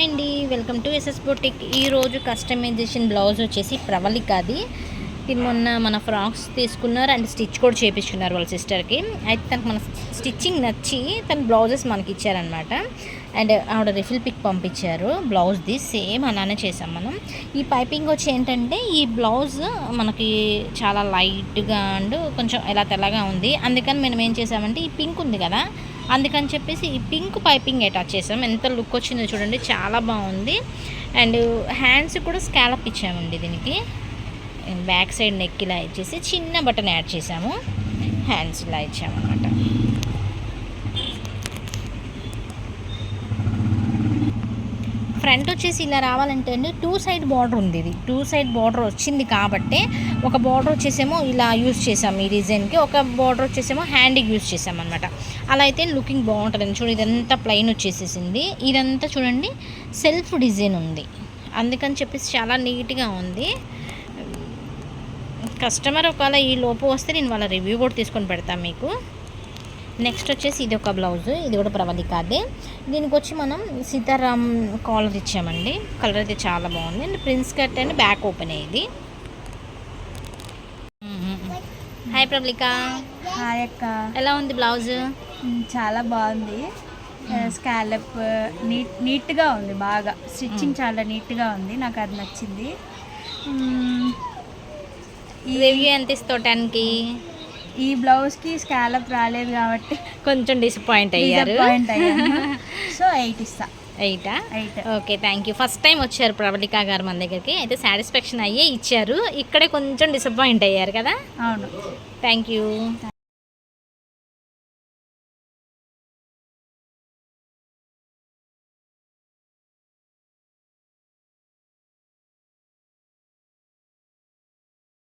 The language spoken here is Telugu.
హాయ్ అండి, వెల్కమ్ టు ఎస్ఎస్ బొటిక్. ఈరోజు కస్టమైజేషన్ బ్లౌజ్ వచ్చేసి ప్రవళికది. ఇది మొన్న మన ఫ్రాక్స్ తీసుకున్నారు అండ్ స్టిచ్ కూడా చేయించుకున్నారు వాళ్ళ సిస్టర్కి. అయితే తనకు మన స్టిచ్చింగ్ నచ్చి తన బ్లౌజెస్ మనకి ఇచ్చారనమాట. అండ్ ఆవిడ రిఫిల్ పిక్ పంపించారు బ్లౌజ్ది. సేమ్ అలానే చేసాం మనం. ఈ పైపింగ్ వచ్చి ఏంటంటే ఈ బ్లౌజ్ మనకి చాలా లైట్గా అండ్ కొంచెం ఇలా తెల్లగా ఉంది. అందుకని మనం ఏం చేసామంటే ఈ పింక్ ఉంది కదా, అందుకని చెప్పేసి ఈ పింక్ పైపింగ్ అటాచ్ చేసాం. ఎంత లుక్ వచ్చిందో చూడండి, చాలా బాగుంది. అండ్ హ్యాండ్స్ కూడా స్కాలప్ ఇచ్చామండి దీనికి. బ్యాక్ సైడ్ నెక్ ఇలా ఇచ్చేసి చిన్న బటన్ యాడ్ చేసాము, హ్యాండ్స్ ఇలా ఇచ్చామన్నమాట. ఫ్రంట్ వచ్చేసి ఇలా రావాలంటే అండి 2 సైడ్ బార్డర్ ఉంది. ఇది 2 సైడ్ బార్డర్ వచ్చింది కాబట్టి ఒక బార్డర్ వచ్చేసేమో ఇలా యూజ్ చేసాము ఈ డిజైన్కి, ఒక బార్డర్ వచ్చేసేమో హ్యాండ్కి యూజ్ చేసామన్నమాట. అలా అయితే లుకింగ్ బాగుంటుందండి. చూడండి, ఇదంతా ప్లెయిన్ వచ్చేసేసింది. ఇదంతా చూడండి సెల్ఫ్ డిజైన్ ఉంది, అందుకని చెప్పేసి చాలా నీట్గా ఉంది. కస్టమర్ ఒకవేళ ఈ లోపు వస్తే నేను వాళ్ళ రివ్యూ కూడా తీసుకొని పెడతాను మీకు. నెక్స్ట్ వచ్చేసి ఇది ఒక బ్లౌజ్, ఇది కూడా ప్రవళికదే. దీనికి వచ్చి మనం సీతారాం కాలర్ ఇచ్చామండి. కలర్ అయితే చాలా బాగుంది. And prince cut and back open అయ్యేది. హాయ్ ప్రవళిక. హాయ్ అక్క. ఎలా ఉంది బ్లౌజ్? చాలా బాగుంది. స్కాలప్ నీట్గా ఉంది, బాగా స్టిచ్చింగ్ చాలా నీట్గా ఉంది, నాకు అది నచ్చింది. రివ్యూ ఎంత ఇస్తావు 10కి? ఈ బ్లౌజ్కి స్కాలప్ రాలేదు కాబట్టి కొంచెం డిసప్పాయింట్ అయ్యారు. సో 8 ఇస్తా. 8. Okay, thank you. First time వచ్చారు ప్రవళిక గారు మన దగ్గరికి, అయితే సాటిస్ఫాక్షన్ అయ్యే ఇచ్చారు. ఇక్కడే కొంచెం డిసప్పాయింట్ అయ్యారు కదా. అవును, థ్యాంక్ యూ.